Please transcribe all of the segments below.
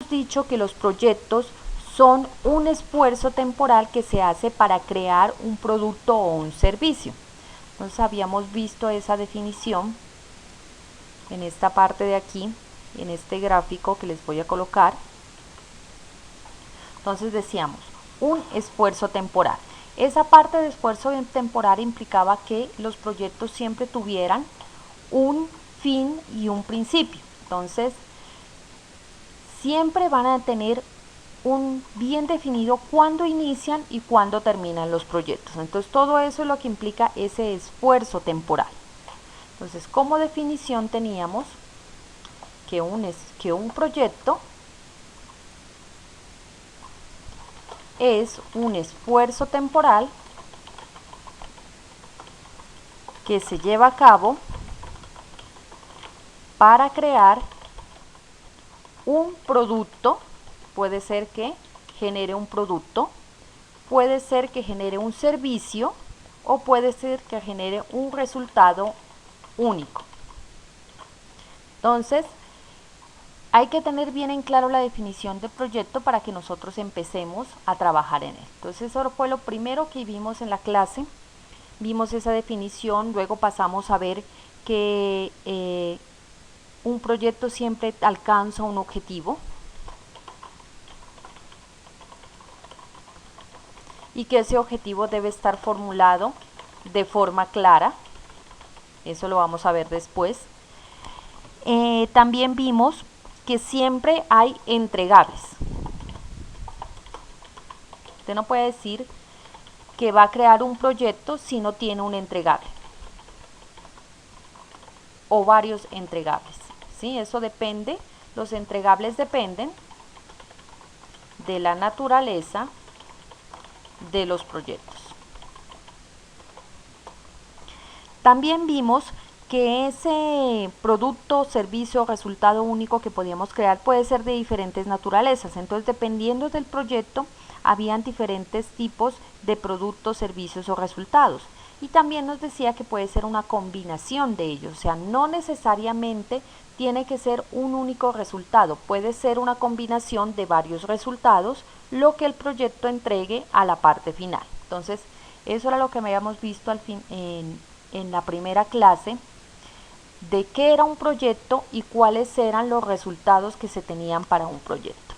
habíamos dicho que los proyectos son un esfuerzo temporal que se hace para crear un producto o un servicio. Entonces habíamos visto esa definición en esta parte de aquí, en este gráfico que les voy a colocar. Entonces decíamos, un esfuerzo temporal. Esa parte de esfuerzo temporal implicaba que los proyectos siempre tuvieran un fin y un principio. Entonces, siempre van a tener un bien definido cuándo inician y cuándo terminan los proyectos. Entonces, todo eso es lo que implica ese esfuerzo temporal. Entonces, como definición teníamos que un proyecto es un esfuerzo temporal que se lleva a cabo para crear un producto. Puede ser que genere un producto, puede ser que genere un servicio o puede ser que genere un resultado único. Entonces, hay que tener bien en claro la definición de proyecto para que nosotros empecemos a trabajar en él. Entonces, eso fue lo primero que vimos en la clase. Vimos esa definición, luego pasamos a ver que un proyecto siempre alcanza un objetivo y que ese objetivo debe estar formulado de forma clara. Eso lo vamos a ver después. También vimos que siempre hay entregables. Usted no puede decir que va a crear un proyecto si no tiene un entregable o varios entregables, ¿sí? Eso depende, los entregables dependen de la naturaleza de los proyectos. También vimos que ese producto, servicio, resultado único que podíamos crear puede ser de diferentes naturalezas. Entonces, dependiendo del proyecto, habían diferentes tipos de productos, servicios o resultados. Y también nos decía que puede ser una combinación de ellos, o sea, no necesariamente tiene que ser un único resultado, puede ser una combinación de varios resultados, lo que el proyecto entregue a la parte final. Entonces, eso era lo que habíamos visto al fin, en la primera clase, de qué era un proyecto y cuáles eran los resultados que se tenían para un proyecto.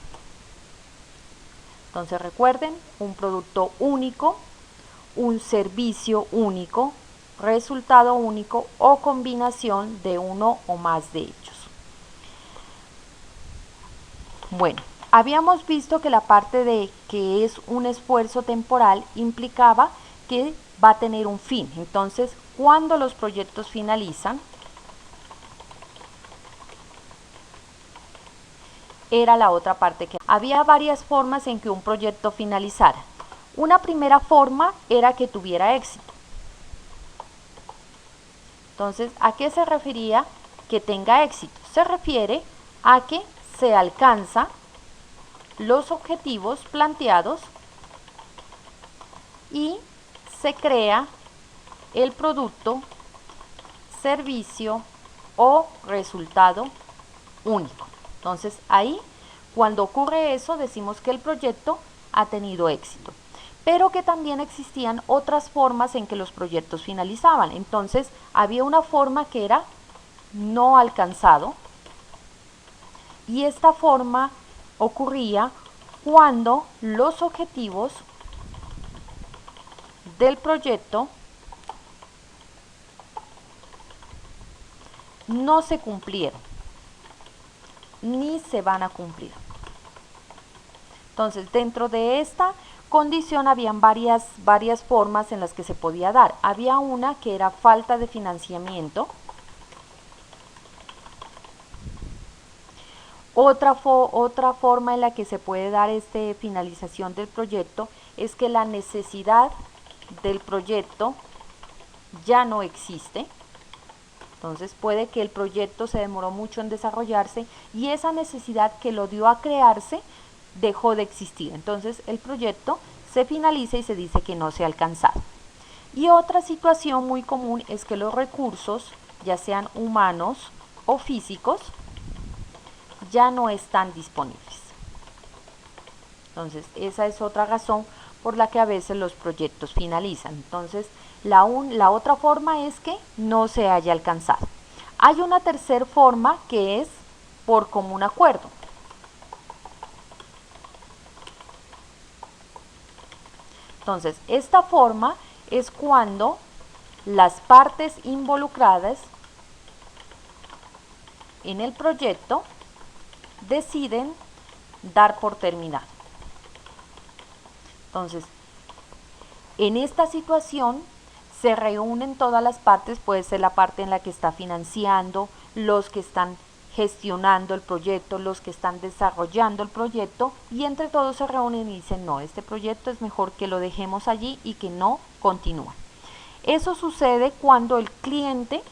Entonces recuerden, un producto único, un servicio único, resultado único o combinación de uno o más de ellos. Bueno, habíamos visto que la parte de que es un esfuerzo temporal implicaba que va a tener un fin. Entonces, cuando los proyectos finalizan, era la otra parte que había varias formas en que un proyecto finalizara. Una primera forma era que tuviera éxito. Entonces, ¿a qué se refería que tenga éxito? Se refiere a que se alcanza los objetivos planteados y se crea el producto, servicio o resultado único. Entonces, ahí, cuando ocurre eso, decimos que el proyecto ha tenido éxito. Pero que también existían otras formas en que los proyectos finalizaban. Entonces, había una forma que era no alcanzado. Y esta forma ocurría cuando los objetivos del proyecto no se cumplieron, ni se van a cumplir. Entonces, dentro de esta condición habían varias formas en las que se podía dar. Había una que era falta de financiamiento. Otra forma en la que se puede dar finalización del proyecto es que la necesidad del proyecto ya no existe. Entonces puede que el proyecto se demoró mucho en desarrollarse y esa necesidad que lo dio a crearse dejó de existir. Entonces el proyecto se finaliza y se dice que no se ha alcanzado. Y otra situación muy común es que los recursos, ya sean humanos o físicos, ya no están disponibles. Entonces, esa es otra razón por la que a veces los proyectos finalizan. Entonces, la otra forma es que no se haya alcanzado. Hay una tercera forma que es por común acuerdo. Entonces, esta forma es cuando las partes involucradas en el proyecto deciden dar por terminado. Entonces, en esta situación se reúnen todas las partes, puede ser la parte en la que está financiando, los que están gestionando el proyecto, los que están desarrollando el proyecto, y entre todos se reúnen y dicen, no, este proyecto es mejor que lo dejemos allí y que no continúe. Eso sucede cuando el cliente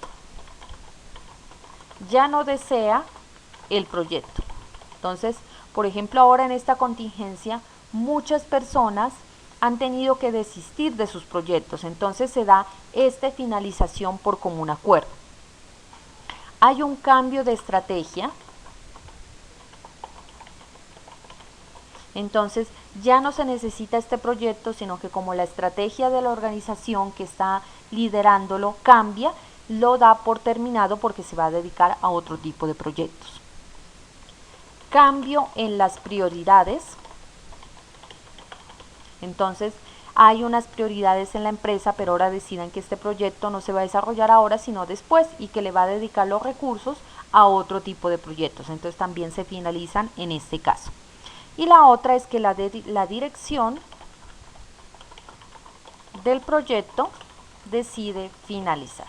ya no desea el proyecto. Entonces, por ejemplo, ahora en esta contingencia, muchas personas han tenido que desistir de sus proyectos, entonces se da esta finalización por común acuerdo. Hay un cambio de estrategia, entonces ya no se necesita este proyecto, sino que como la estrategia de la organización que está liderándolo cambia, lo da por terminado porque se va a dedicar a otro tipo de proyectos. Cambio en las prioridades. Entonces, hay unas prioridades en la empresa, pero ahora decidan que este proyecto no se va a desarrollar ahora, sino después, y que le va a dedicar los recursos a otro tipo de proyectos. Entonces, también se finalizan en este caso. Y la otra es que la dirección del proyecto decide finalizar.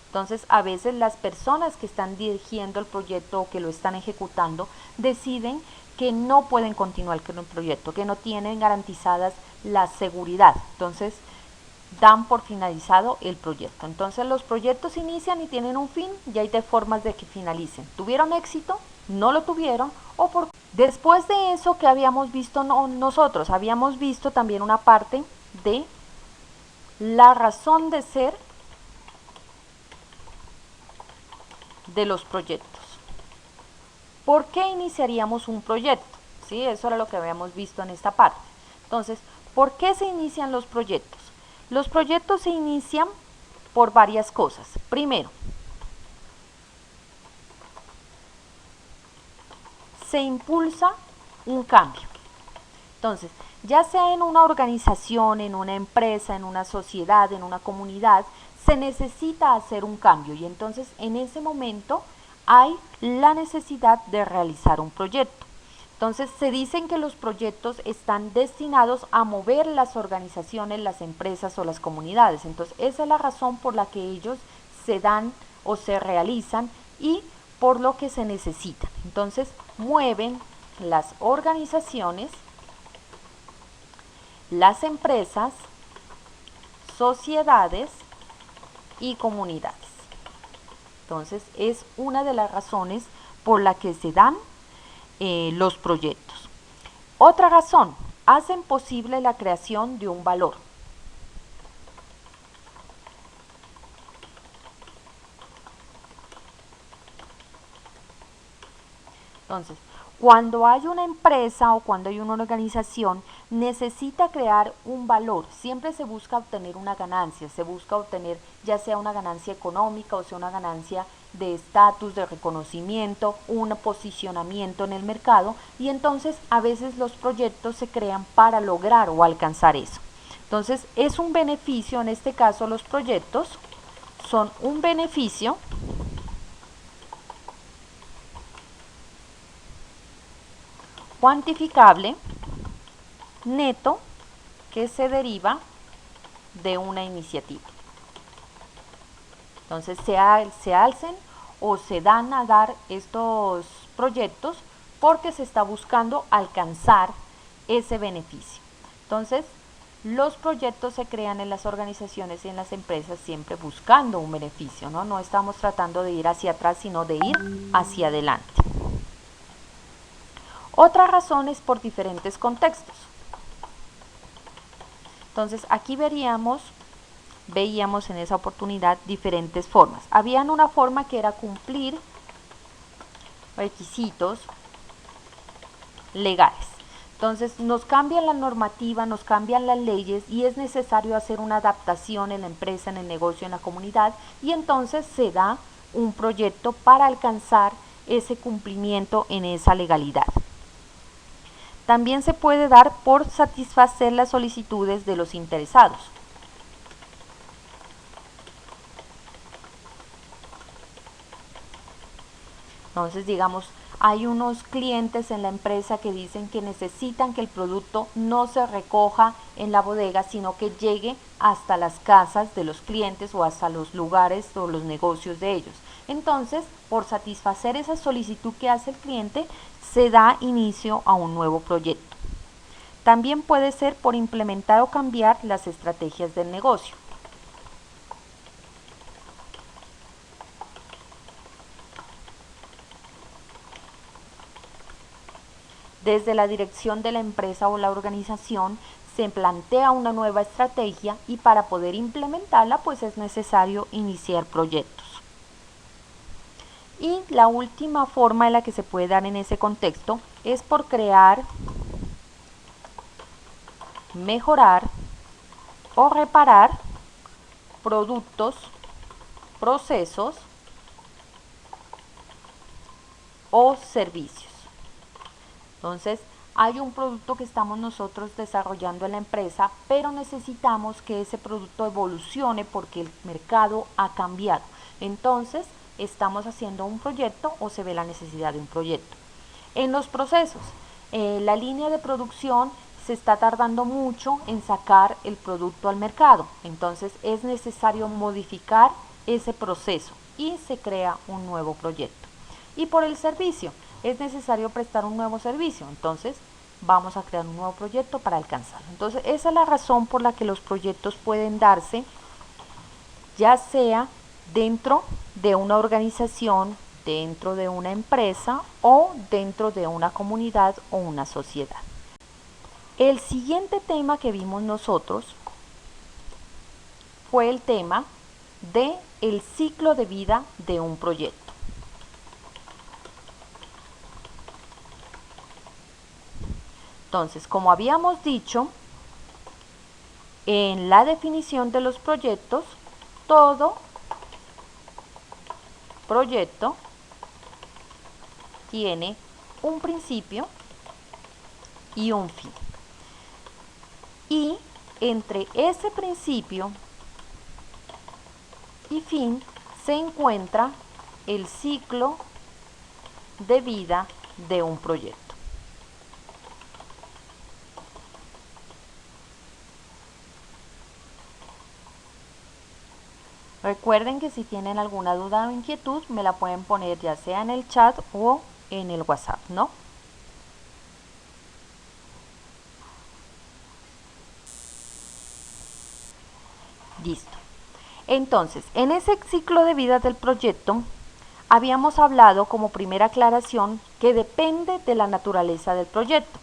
Entonces, a veces las personas que están dirigiendo el proyecto o que lo están ejecutando deciden que no pueden continuar con el proyecto, que no tienen garantizadas la seguridad. Entonces, dan por finalizado el proyecto. Entonces, los proyectos inician y tienen un fin, y hay de formas de que finalicen. ¿Tuvieron éxito? ¿No lo tuvieron? O por... Después de eso que habíamos visto nosotros, habíamos visto también una parte de la razón de ser de los proyectos. ¿Por qué iniciaríamos un proyecto? ¿Sí? Eso era lo que habíamos visto en esta parte. Entonces, ¿por qué se inician los proyectos? Los proyectos se inician por varias cosas. Primero, se impulsa un cambio. Entonces, ya sea en una organización, en una empresa, en una sociedad, en una comunidad, se necesita hacer un cambio, y entonces en ese momento hay la necesidad de realizar un proyecto. Entonces se dicen que los proyectos están destinados a mover las organizaciones, las empresas o las comunidades. Entonces esa es la razón por la que ellos se dan o se realizan y por lo que se necesitan. Entonces mueven las organizaciones, las empresas, sociedades y comunidades. Entonces es una de las razones por la que se dan los proyectos. Otra razón, hacen posible la creación de un valor. Entonces, cuando hay una empresa o cuando hay una organización, necesita crear un valor. Siempre se busca obtener una ganancia, se busca obtener ya sea una ganancia económica o sea una ganancia de estatus, de reconocimiento, un posicionamiento en el mercado, y entonces a veces los proyectos se crean para lograr o alcanzar eso. Entonces es un beneficio, en este caso los proyectos son un beneficio cuantificable neto que se deriva de una iniciativa. Entonces se hacen o se dan a dar estos proyectos porque se está buscando alcanzar ese beneficio. Entonces los proyectos se crean en las organizaciones y en las empresas siempre buscando un beneficio, ¿no? No estamos tratando de ir hacia atrás, sino de ir hacia adelante. Otra razón es por diferentes contextos. Entonces aquí veíamos en esa oportunidad diferentes formas. Habían una forma que era cumplir requisitos legales. Entonces nos cambian la normativa, nos cambian las leyes y es necesario hacer una adaptación en la empresa, en el negocio, en la comunidad, y entonces se da un proyecto para alcanzar ese cumplimiento en esa legalidad. También se puede dar por satisfacer las solicitudes de los interesados. Entonces, digamos, hay unos clientes en la empresa que dicen que necesitan que el producto no se recoja en la bodega, sino que llegue hasta las casas de los clientes o hasta los lugares o los negocios de ellos. Entonces, por satisfacer esa solicitud que hace el cliente, se da inicio a un nuevo proyecto. También puede ser por implementar o cambiar las estrategias del negocio. Desde la dirección de la empresa o la organización se plantea una nueva estrategia y para poder implementarla pues es necesario iniciar proyectos. Y la última forma en la que se puede dar en ese contexto es por crear, mejorar o reparar productos, procesos o servicios. Entonces, hay un producto que estamos nosotros desarrollando en la empresa, pero necesitamos que ese producto evolucione porque el mercado ha cambiado. Entonces, estamos haciendo un proyecto o se ve la necesidad de un proyecto. En los procesos, la línea de producción se está tardando mucho en sacar el producto al mercado. Entonces, es necesario modificar ese proceso y se crea un nuevo proyecto. Y por el servicio, es necesario prestar un nuevo servicio, entonces vamos a crear un nuevo proyecto para alcanzarlo. Entonces esa es la razón por la que los proyectos pueden darse ya sea dentro de una organización, dentro de una empresa o dentro de una comunidad o una sociedad. El siguiente tema que vimos nosotros fue el tema de el ciclo de vida de un proyecto. Entonces, como habíamos dicho, en la definición de los proyectos, todo proyecto tiene un principio y un fin. Y entre ese principio y fin se encuentra el ciclo de vida de un proyecto. Recuerden que si tienen alguna duda o inquietud me la pueden poner ya sea en el chat o en el WhatsApp, ¿no? Listo. Entonces, en ese ciclo de vida del proyecto habíamos hablado como primera aclaración que depende de la naturaleza del proyecto.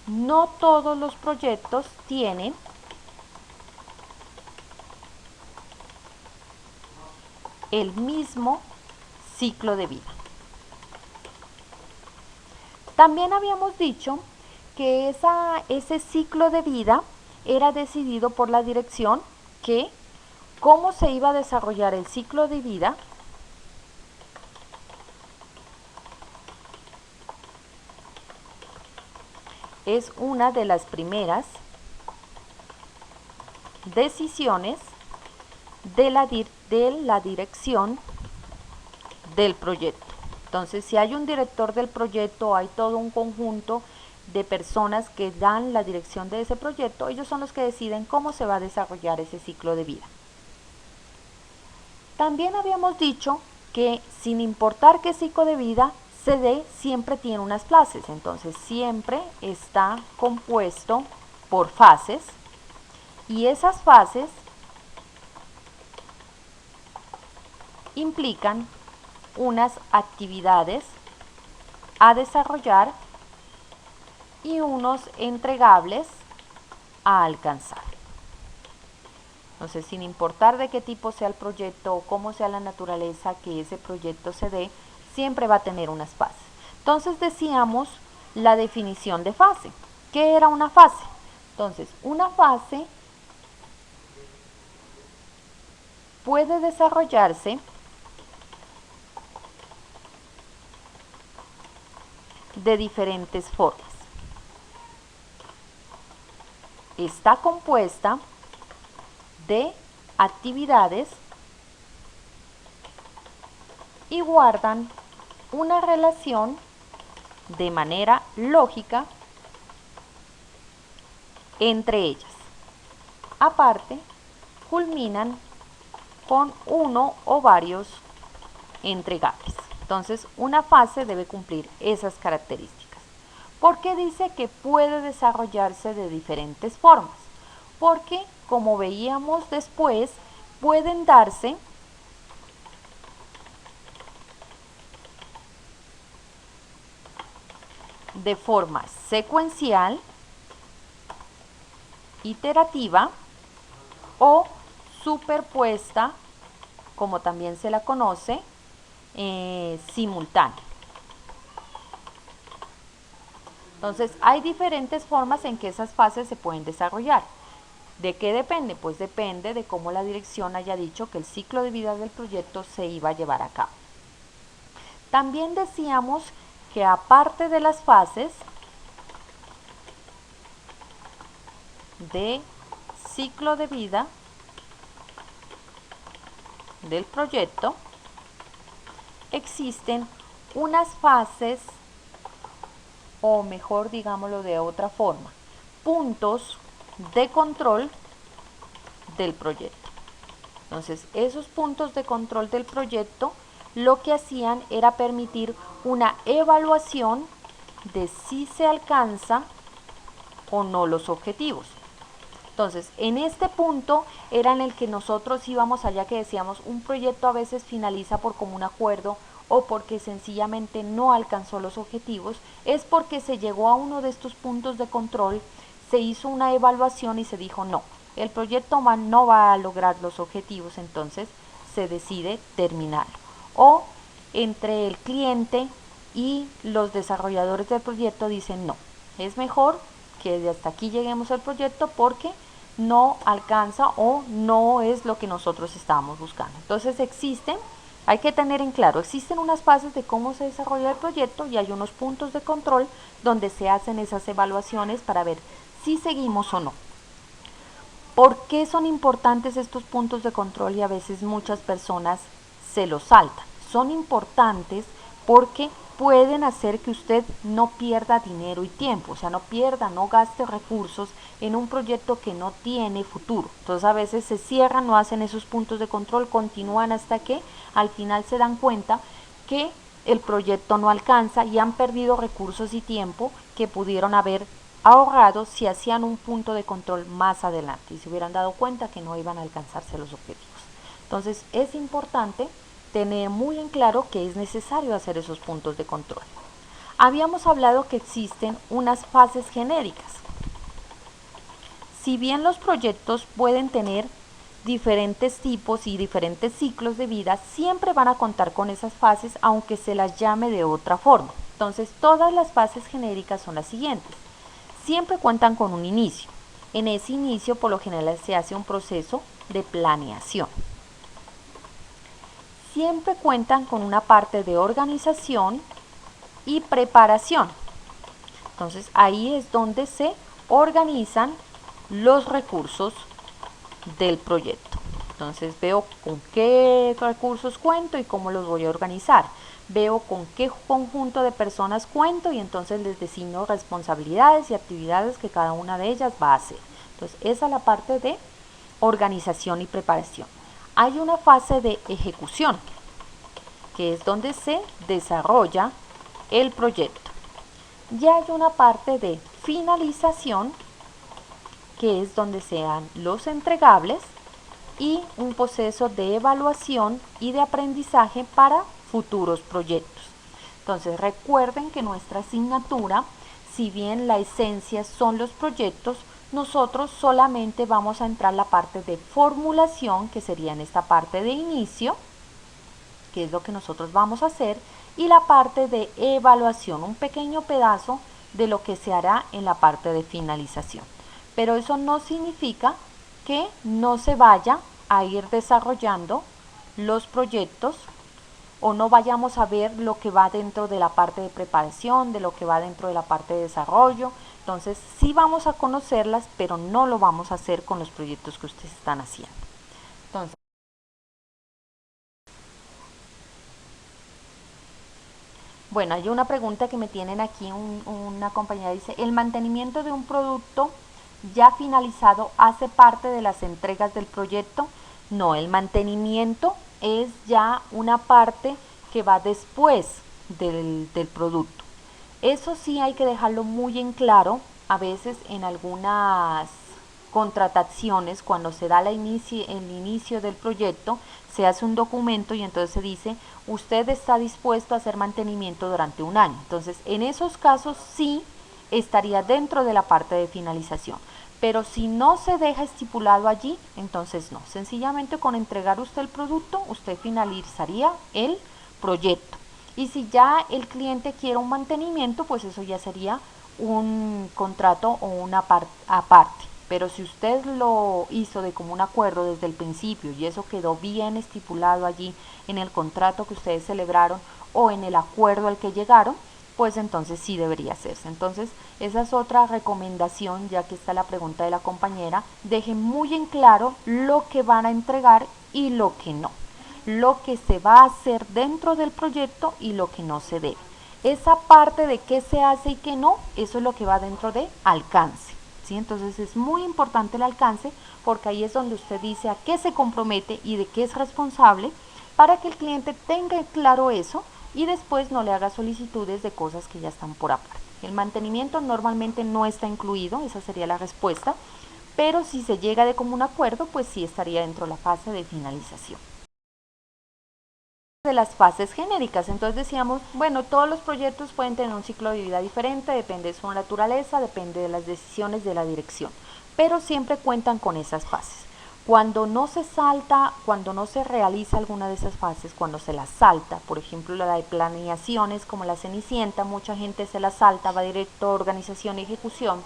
No todos los proyectos tienen el mismo ciclo de vida. También habíamos dicho que ese ciclo de vida era decidido por la dirección, que cómo se iba a desarrollar el ciclo de vida es una de las primeras decisiones de la dirección del proyecto. Entonces, si hay un director del proyecto, hay todo un conjunto de personas que dan la dirección de ese proyecto, ellos son los que deciden cómo se va a desarrollar ese ciclo de vida. También habíamos dicho que sin importar qué ciclo de vida se dé, siempre tiene unas fases, entonces siempre está compuesto por fases y esas fases implican unas actividades a desarrollar y unos entregables a alcanzar. Entonces, sin importar de qué tipo sea el proyecto o cómo sea la naturaleza que ese proyecto se dé, siempre va a tener unas fases. Entonces decíamos la definición de fase. ¿Qué era una fase? Entonces, una fase puede desarrollarse de diferentes formas. Está compuesta de actividades y guardan una relación de manera lógica entre ellas. Aparte, culminan con uno o varios entregables. Entonces, una fase debe cumplir esas características. ¿Por qué dice que puede desarrollarse de diferentes formas? Porque, como veíamos después, pueden darse de forma secuencial, iterativa o superpuesta, como también se la conoce, simultánea. Entonces, hay diferentes formas en que esas fases se pueden desarrollar. ¿De qué depende? Pues depende de cómo la dirección haya dicho que el ciclo de vida del proyecto se iba a llevar a cabo. También decíamos que aparte de las fases de ciclo de vida del proyecto, existen unas fases, o mejor digámoslo de otra forma, puntos de control del proyecto. Entonces, esos puntos de control del proyecto lo que hacían era permitir una evaluación de si se alcanza o no los objetivos. Entonces, en este punto era en el que nosotros íbamos allá, que decíamos, un proyecto a veces finaliza por común acuerdo o porque sencillamente no alcanzó los objetivos, es porque se llegó a uno de estos puntos de control, se hizo una evaluación y se dijo no, el proyecto no va a lograr los objetivos, entonces se decide terminarlo. O entre el cliente y los desarrolladores del proyecto dicen no, es mejor que de hasta aquí lleguemos al proyecto porque no alcanza o no es lo que nosotros estábamos buscando. Entonces hay que tener en claro, existen unas fases de cómo se desarrolla el proyecto y hay unos puntos de control donde se hacen esas evaluaciones para ver si seguimos o no. ¿Por qué son importantes estos puntos de control y a veces muchas personas se los saltan? Son importantes porque pueden hacer que usted no pierda dinero y tiempo, o sea, no gaste recursos en un proyecto que no tiene futuro. Entonces a veces se cierran, no hacen esos puntos de control, continúan hasta que al final se dan cuenta que el proyecto no alcanza y han perdido recursos y tiempo que pudieron haber ahorrado si hacían un punto de control más adelante y se hubieran dado cuenta que no iban a alcanzarse los objetivos. Entonces es importante tener muy en claro que es necesario hacer esos puntos de control. Habíamos hablado que existen unas fases genéricas. Si bien los proyectos pueden tener diferentes tipos y diferentes ciclos de vida, siempre van a contar con esas fases aunque se las llame de otra forma. Entonces todas las fases genéricas son las siguientes. Siempre cuentan con un inicio. En ese inicio por lo general se hace un proceso de planeación. Siempre cuentan con una parte de organización y preparación. Entonces ahí es donde se organizan los recursos del proyecto. Entonces veo con qué recursos cuento y cómo los voy a organizar. Veo con qué conjunto de personas cuento y entonces les designo responsabilidades y actividades que cada una de ellas va a hacer. Entonces esa es la parte de organización y preparación. Hay una fase de ejecución, que es donde se desarrolla el proyecto. Ya hay una parte de finalización, que es donde se dan los entregables, y un proceso de evaluación y de aprendizaje para futuros proyectos. Entonces recuerden que nuestra asignatura, si bien la esencia son los proyectos, nosotros solamente vamos a entrar la parte de formulación, que sería en esta parte de inicio, que es lo que nosotros vamos a hacer, y la parte de evaluación, un pequeño pedazo de lo que se hará en la parte de finalización. Pero eso no significa que no se vaya a ir desarrollando los proyectos o no vayamos a ver lo que va dentro de la parte de preparación, de lo que va dentro de la parte de desarrollo. Entonces sí vamos a conocerlas, pero no lo vamos a hacer con los proyectos que ustedes están haciendo. Entonces, bueno, hay una pregunta que me tienen aquí, una compañera dice, ¿el mantenimiento de un producto ya finalizado hace parte de las entregas del proyecto? No, el mantenimiento es ya una parte que va después del producto. Eso sí hay que dejarlo muy en claro, a veces en algunas contrataciones, cuando se da el inicio del proyecto, se hace un documento y entonces se dice, usted está dispuesto a hacer mantenimiento durante un año. Entonces, en esos casos sí estaría dentro de la parte de finalización. Pero si no se deja estipulado allí, entonces no. Sencillamente con entregar usted el producto, usted finalizaría el proyecto. Y si ya el cliente quiere un mantenimiento, pues eso ya sería un contrato o una parte aparte. Pero si usted lo hizo de común acuerdo desde el principio y eso quedó bien estipulado allí en el contrato que ustedes celebraron o en el acuerdo al que llegaron, pues entonces sí debería hacerse. Entonces esa es otra recomendación, ya que está la pregunta de la compañera, dejen muy en claro lo que van a entregar y lo que no, lo que se va a hacer dentro del proyecto y lo que no se debe. Esa parte de qué se hace y qué no, eso es lo que va dentro de alcance. ¿Sí? Entonces es muy importante el alcance porque ahí es donde usted dice a qué se compromete y de qué es responsable para que el cliente tenga claro eso y después no le haga solicitudes de cosas que ya están por aparte. El mantenimiento normalmente no está incluido, esa sería la respuesta, pero si se llega de común acuerdo, pues sí estaría dentro de la fase de finalización. De las fases genéricas, entonces decíamos, bueno, todos los proyectos pueden tener un ciclo de vida diferente, depende de su naturaleza, depende de las decisiones de la dirección, pero siempre cuentan con esas fases. Cuando no se salta, cuando no se realiza alguna de esas fases, cuando se las salta, por ejemplo la de planeaciones como la Cenicienta, mucha gente se la salta, va directo a organización y ejecución,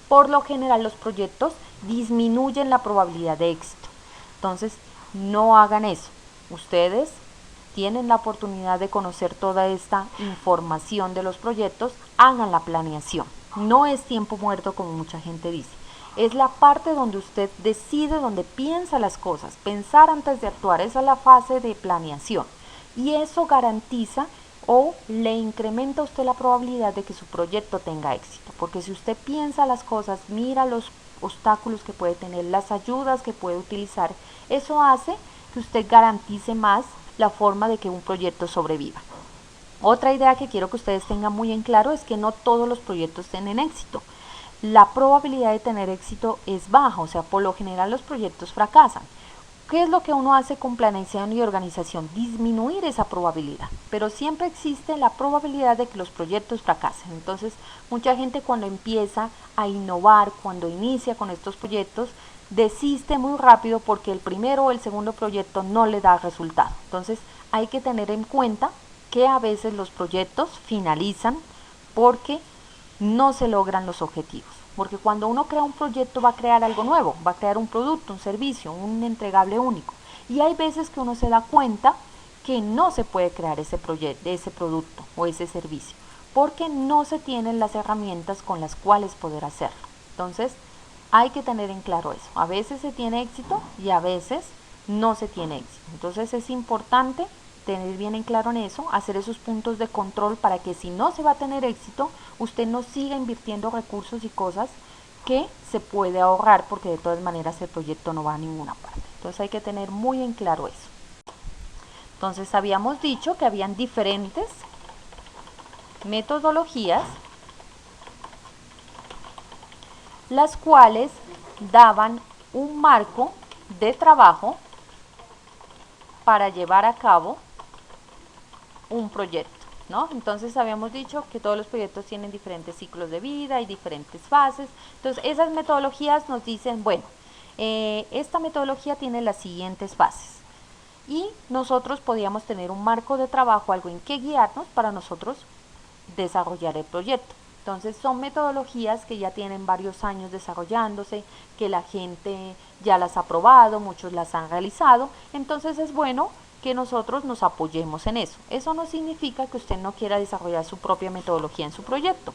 por lo general los proyectos disminuyen la probabilidad de éxito. Entonces, no hagan eso. Ustedes tienen la oportunidad de conocer toda esta información de los proyectos, hagan la planeación. No es tiempo muerto como mucha gente dice. Es la parte donde usted decide, donde piensa las cosas. Pensar antes de actuar, esa es la fase de planeación. Y eso garantiza o le incrementa a usted la probabilidad de que su proyecto tenga éxito. Porque si usted piensa las cosas, mira los obstáculos que puede tener, las ayudas que puede utilizar, eso hace que usted garantice más la forma de que un proyecto sobreviva. Otra idea que quiero que ustedes tengan muy en claro es que no todos los proyectos tienen éxito. La probabilidad de tener éxito es baja, o sea, por lo general los proyectos fracasan. ¿Qué es lo que uno hace con planeación y organización? Disminuir esa probabilidad, pero siempre existe la probabilidad de que los proyectos fracasen. Entonces, mucha gente cuando empieza a innovar, cuando inicia con estos proyectos, desiste muy rápido porque el primero o el segundo proyecto no le da resultado. Entonces, hay que tener en cuenta que a veces los proyectos finalizan porque no se logran los objetivos. Porque cuando uno crea un proyecto va a crear algo nuevo, va a crear un producto, un servicio, un entregable único. Y hay veces que uno se da cuenta que no se puede crear ese proyecto, ese producto o ese servicio, porque no se tienen las herramientas con las cuales poder hacerlo. Entonces, hay que tener en claro eso. A veces se tiene éxito y a veces no se tiene éxito. Entonces, es importante tener bien en claro en eso, hacer esos puntos de control para que si no se va a tener éxito, usted no siga invirtiendo recursos y cosas que se puede ahorrar porque de todas maneras el proyecto no va a ninguna parte. Entonces hay que tener muy en claro eso. Entonces habíamos dicho que habían diferentes metodologías las cuales daban un marco de trabajo para llevar a cabo un proyecto, ¿no? Entonces habíamos dicho que todos los proyectos tienen diferentes ciclos de vida y diferentes fases. Entonces esas metodologías nos dicen, bueno, esta metodología tiene las siguientes fases. y nosotros podíamos tener un marco de trabajo, algo en que guiarnos para nosotros desarrollar el proyecto. Entonces son metodologías que ya tienen varios años desarrollándose, que la gente ya las ha probado, muchos las han realizado, entonces es bueno que nosotros nos apoyemos en eso. Eso no significa que usted no quiera desarrollar su propia metodología en su proyecto.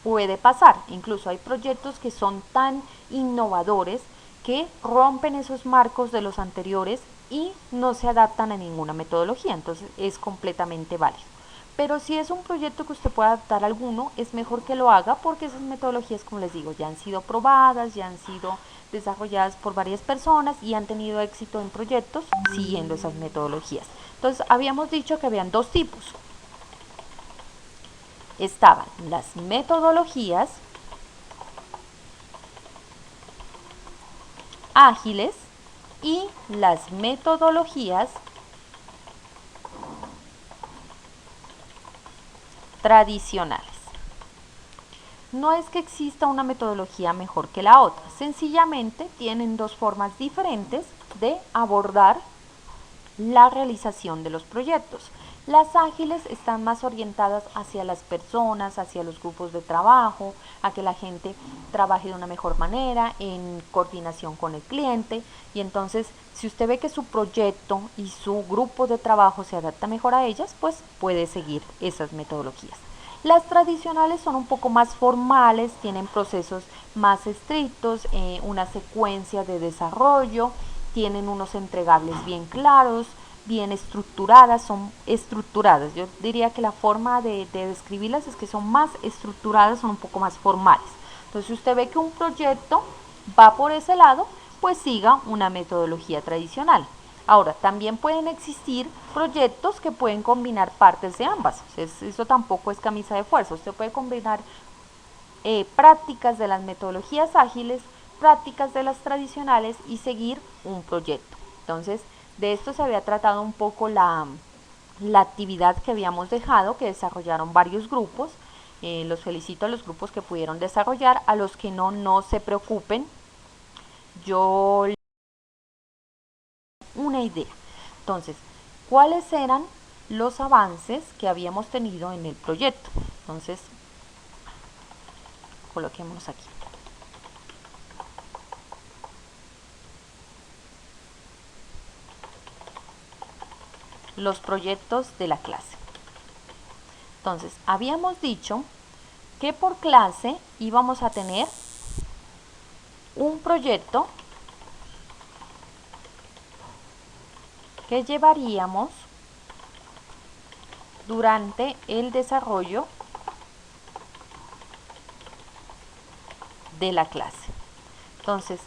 Puede pasar, incluso hay proyectos que son tan innovadores que rompen esos marcos de los anteriores y no se adaptan a ninguna metodología, entonces es completamente válido. Pero si es un proyecto que usted pueda adaptar a alguno, es mejor que lo haga porque esas metodologías, como les digo, ya han sido probadas, ya han sido desarrolladas por varias personas y han tenido éxito en proyectos siguiendo esas metodologías. Entonces, habíamos dicho que habían dos tipos. Estaban las metodologías ágiles y las metodologías tradicionales. No es que exista una metodología mejor que la otra, sencillamente tienen dos formas diferentes de abordar la realización de los proyectos. Las ágiles están más orientadas hacia las personas, hacia los grupos de trabajo, a que la gente trabaje de una mejor manera, en coordinación con el cliente. Y entonces, si usted ve que su proyecto y su grupo de trabajo se adapta mejor a ellas, pues puede seguir esas metodologías. Las tradicionales son un poco más formales, tienen procesos más estrictos, una secuencia de desarrollo, tienen unos entregables bien claros, bien estructuradas, son estructuradas. Yo diría que la forma de describirlas es que son más estructuradas, son un poco más formales. Entonces, si usted ve que un proyecto va por ese lado, pues siga una metodología tradicional. Ahora, también pueden existir proyectos que pueden combinar partes de ambas. Eso tampoco es camisa de fuerza. Usted puede combinar prácticas de las metodologías ágiles, prácticas de las tradicionales y seguir un proyecto. Entonces, de esto se había tratado un poco la actividad que habíamos dejado, que desarrollaron varios grupos. Los felicito a los grupos que pudieron desarrollar, a los que no se preocupen. Yo una idea. Entonces, ¿cuáles eran los avances que habíamos tenido en el proyecto? Entonces, coloquémonos aquí. Los proyectos de la clase. Entonces, habíamos dicho que por clase íbamos a tener un proyecto que llevaríamos durante el desarrollo de la clase. Entonces,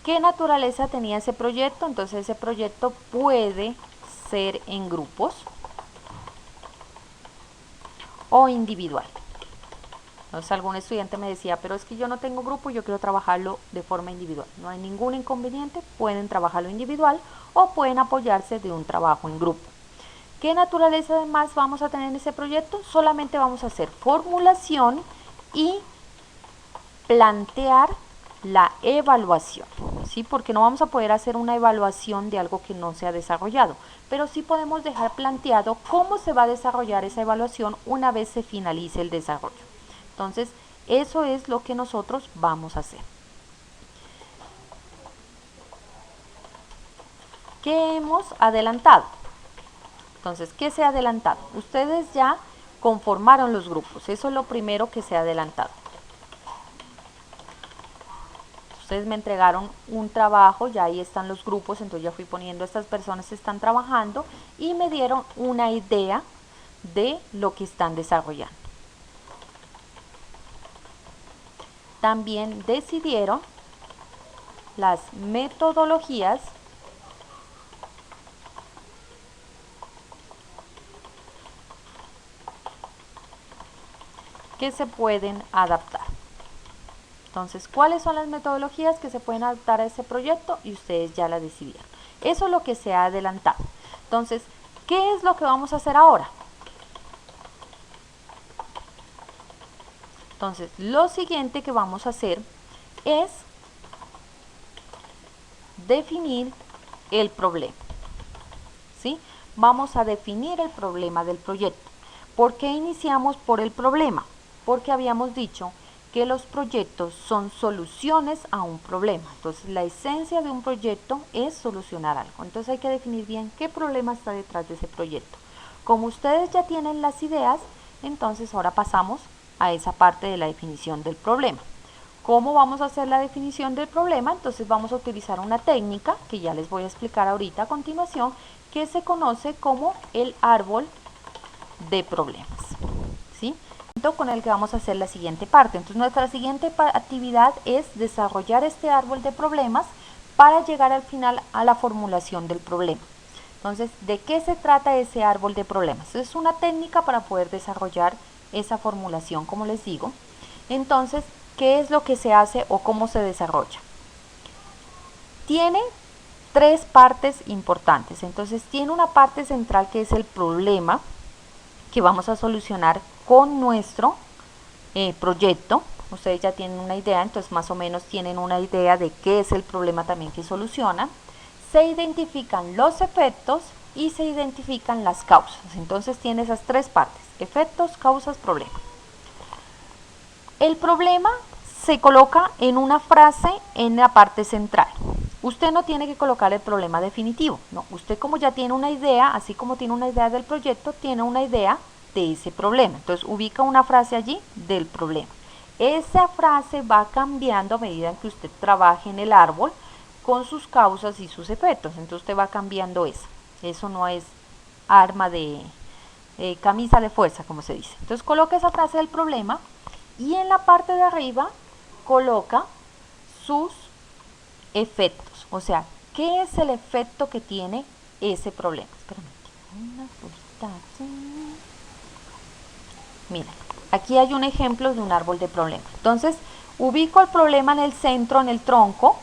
¿qué naturaleza tenía ese proyecto? Entonces, ese proyecto puede ser en grupos o individual. Entonces, algún estudiante me decía, pero es que yo no tengo grupo, yo quiero trabajarlo de forma individual. No hay ningún inconveniente, pueden trabajarlo individual o pueden apoyarse de un trabajo en grupo. ¿Qué naturaleza además vamos a tener en ese proyecto? Solamente vamos a hacer formulación y plantear la evaluación, ¿sí? Porque no vamos a poder hacer una evaluación de algo que no se ha desarrollado, pero sí podemos dejar planteado cómo se va a desarrollar esa evaluación una vez se finalice el desarrollo. Entonces, eso es lo que nosotros vamos a hacer. ¿Qué hemos adelantado? Entonces, ¿qué se ha adelantado? Ustedes ya conformaron los grupos, eso es lo primero que se ha adelantado. Ustedes me entregaron un trabajo, ya ahí están los grupos, entonces ya fui poniendo estas personas que están trabajando y me dieron una idea de lo que están desarrollando. También decidieron las metodologías que se pueden adaptar. Entonces, ¿cuáles son las metodologías que se pueden adaptar a ese proyecto? Y ustedes ya la decidieron. Eso es lo que se ha adelantado. Entonces, ¿qué es lo que vamos a hacer ahora? Entonces, lo siguiente que vamos a hacer es definir el problema. ¿sí? Vamos a definir el problema del proyecto. ¿Por qué iniciamos por el problema? Porque habíamos dicho que los proyectos son soluciones a un problema. Entonces, la esencia de un proyecto es solucionar algo. Entonces, hay que definir bien qué problema está detrás de ese proyecto. Como ustedes ya tienen las ideas, entonces ahora pasamos a esa parte de la definición del problema. ¿Cómo vamos a hacer la definición del problema? Entonces vamos a utilizar una técnica que ya les voy a explicar ahorita a continuación, que se conoce como el árbol de problemas, ¿sí? Con el que vamos a hacer la siguiente parte. Entonces nuestra siguiente actividad es desarrollar este árbol de problemas para llegar al final a la formulación del problema. Entonces, ¿de qué se trata ese árbol de problemas? Es una técnica para poder desarrollar esa formulación, como les digo. Entonces, ¿qué es lo que se hace o cómo se desarrolla? Tiene tres partes importantes. Entonces, tiene una parte central que es el problema que vamos a solucionar con nuestro proyecto. Ustedes ya tienen una idea, entonces más o menos tienen una idea de qué es el problema también que solucionan. Se identifican los efectos y se identifican las causas. Entonces tiene esas tres partes: efectos, causas, problema. El problema se coloca en una frase en la parte central. Usted no tiene que colocar el problema definitivo, no. Usted, como ya tiene una idea, así como tiene una idea del proyecto, tiene una idea de ese problema. Entonces ubica una frase allí del problema. Esa frase va cambiando a medida que usted trabaje en el árbol con sus causas y sus efectos. Entonces usted va cambiando eso. Eso no es arma de camisa de fuerza, como se dice. Entonces coloca esa frase del problema y en la parte de arriba coloca sus efectos. O sea, ¿qué es el efecto que tiene ese problema? Espérame, una cosita así. Mira, aquí hay un ejemplo de un árbol de problema. Entonces, ubico el problema en el centro, en el tronco,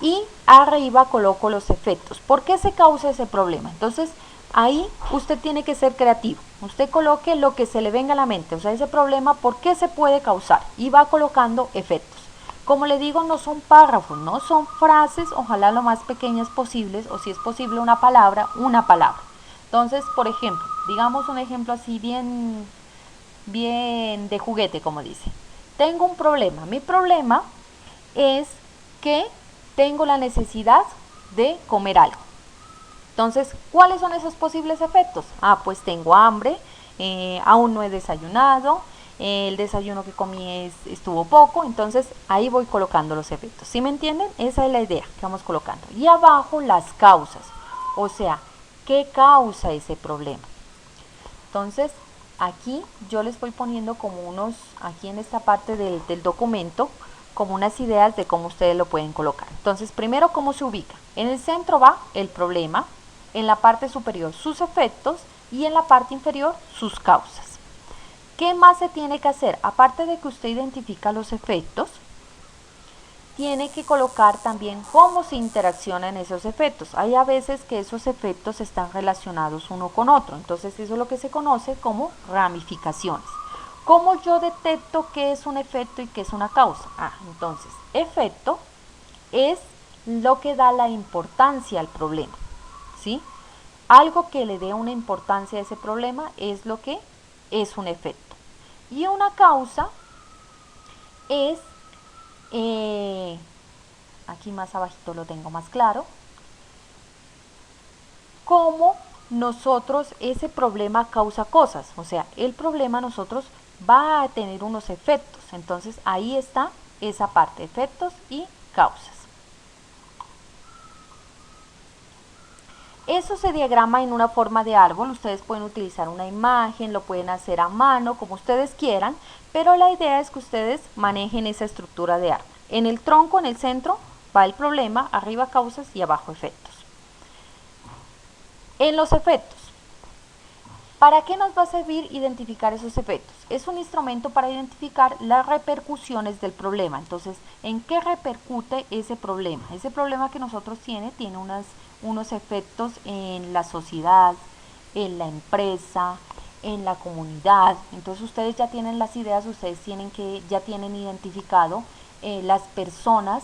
y arriba coloco los efectos. ¿Por qué se causa ese problema? Entonces, ahí usted tiene que ser creativo. Usted coloque lo que se le venga a la mente. O sea, ese problema, ¿por qué se puede causar? Y va colocando efectos. Como le digo, no son párrafos, no son frases, ojalá lo más pequeñas posibles, o si es posible una palabra, una palabra. Entonces, por ejemplo, digamos un ejemplo así bien de juguete, como dice. Tengo un problema. Mi problema es que tengo la necesidad de comer algo. Entonces, ¿cuáles son esos posibles efectos? Pues tengo hambre, aún no he desayunado, el desayuno que comí estuvo poco. Entonces ahí voy colocando los efectos. ¿Sí me entienden? Esa es la idea que vamos colocando. Y abajo las causas, o sea, ¿qué causa ese problema? Entonces aquí yo les voy poniendo como unos, aquí en esta parte del documento, como unas ideas de cómo ustedes lo pueden colocar. Entonces, primero, ¿cómo se ubica? En el centro va el problema, en la parte superior sus efectos y en la parte inferior sus causas. ¿Qué más se tiene que hacer? Aparte de que usted identifica los efectos, tiene que colocar también cómo se interaccionan esos efectos. Hay a veces que esos efectos están relacionados uno con otro, entonces eso es lo que se conoce como ramificaciones. ¿Cómo yo detecto qué es un efecto y qué es una causa? Entonces, efecto es lo que da la importancia al problema, ¿sí? Algo que le dé una importancia a ese problema es lo que es un efecto. Y una causa es, aquí más abajito lo tengo más claro, cómo nosotros, ese problema causa cosas. O sea, el problema nosotros va a tener unos efectos. Entonces ahí está esa parte, efectos y causas. Eso se diagrama en una forma de árbol. Ustedes pueden utilizar una imagen, lo pueden hacer a mano, como ustedes quieran, pero la idea es que ustedes manejen esa estructura de árbol. En el tronco, en el centro, va el problema, arriba causas y abajo efectos. En los efectos, ¿para qué nos va a servir identificar esos efectos? Es un instrumento para identificar las repercusiones del problema. Entonces, ¿en qué repercute ese problema? Ese problema que nosotros tiene unos efectos en la sociedad, en la empresa, en la comunidad. Entonces ustedes ya tienen las ideas, ustedes ya tienen identificado las personas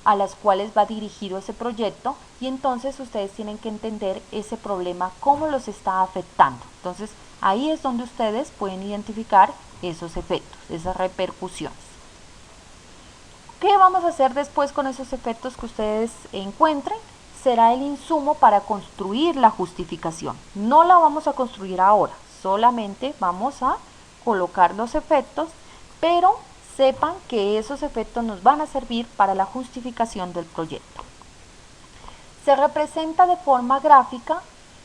a las cuales va dirigido ese proyecto, y entonces ustedes tienen que entender ese problema, cómo los está afectando. Entonces ahí es donde ustedes pueden identificar esos efectos, esas repercusiones. ¿Qué vamos a hacer después con esos efectos que ustedes encuentren? Será el insumo para construir la justificación. No la vamos a construir ahora, solamente vamos a colocar los efectos, pero sepan que esos efectos nos van a servir para la justificación del proyecto. Se representa de forma gráfica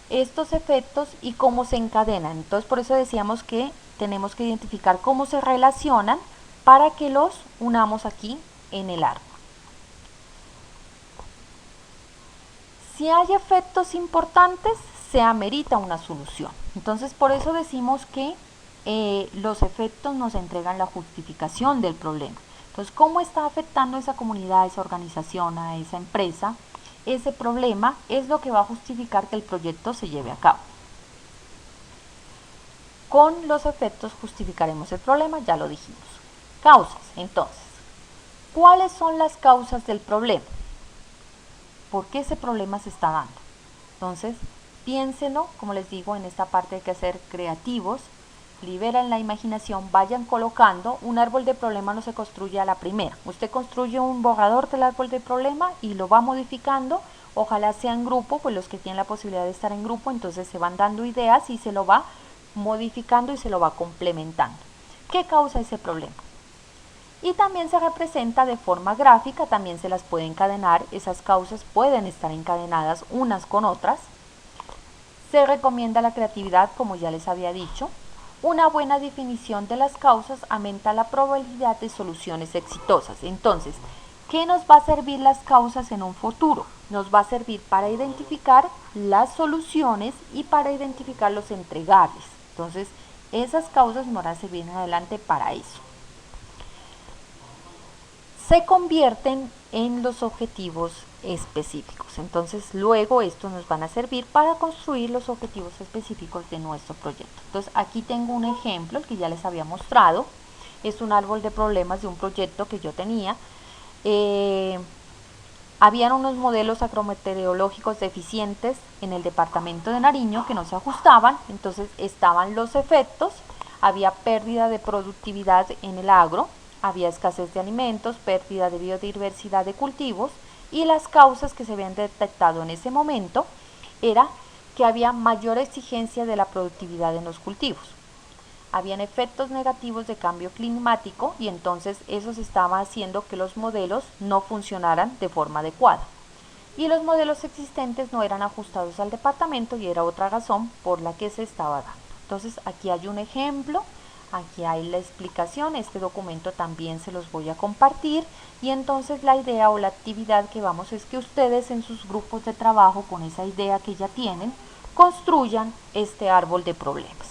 estos efectos y cómo se encadenan. Entonces, por eso decíamos que tenemos que identificar cómo se relacionan para que los unamos aquí en el árbol. Si hay efectos importantes, se amerita una solución. Entonces, por eso decimos que los efectos nos entregan la justificación del problema. Entonces, ¿cómo está afectando a esa comunidad, a esa organización, a esa empresa? Ese problema es lo que va a justificar que el proyecto se lleve a cabo. Con los efectos justificaremos el problema, ya lo dijimos. Causas, entonces. ¿Cuáles son las causas del problema? ¿Por qué ese problema se está dando? Entonces, piénsenlo, como les digo, en esta parte hay que ser creativos, liberan la imaginación, vayan colocando. Un árbol de problema no se construye a la primera. Usted construye un borrador del árbol de problema y lo va modificando, ojalá sea en grupo, pues los que tienen la posibilidad de estar en grupo, entonces se van dando ideas y se lo va modificando y se lo va complementando. ¿Qué causa ese problema? Y también se representa de forma gráfica, también se las puede encadenar, esas causas pueden estar encadenadas unas con otras. Se recomienda la creatividad, como ya les había dicho. Una buena definición de las causas aumenta la probabilidad de soluciones exitosas. Entonces, ¿qué nos va a servir las causas en un futuro? Nos va a servir para identificar las soluciones y para identificar los entregables. Entonces, esas causas nos van a servir en adelante para eso. Se convierten en los objetivos específicos. Entonces, luego estos nos van a servir para construir los objetivos específicos de nuestro proyecto. Entonces, aquí tengo un ejemplo, el que ya les había mostrado. Es un árbol de problemas de un proyecto que yo tenía. Habían unos modelos agrometeorológicos deficientes en el departamento de Nariño que no se ajustaban. Entonces, estaban los efectos, había pérdida de productividad en el agro, había escasez de alimentos, pérdida de biodiversidad de cultivos, y las causas que se habían detectado en ese momento era que había mayor exigencia de la productividad en los cultivos. Habían efectos negativos de cambio climático y entonces eso estaba haciendo que los modelos no funcionaran de forma adecuada. Y los modelos existentes no eran ajustados al departamento y era otra razón por la que se estaba dando. Entonces aquí hay un ejemplo. Aquí hay la explicación, este documento también se los voy a compartir, y entonces la idea o la actividad que vamos es que ustedes en sus grupos de trabajo, con esa idea que ya tienen, construyan este árbol de problemas.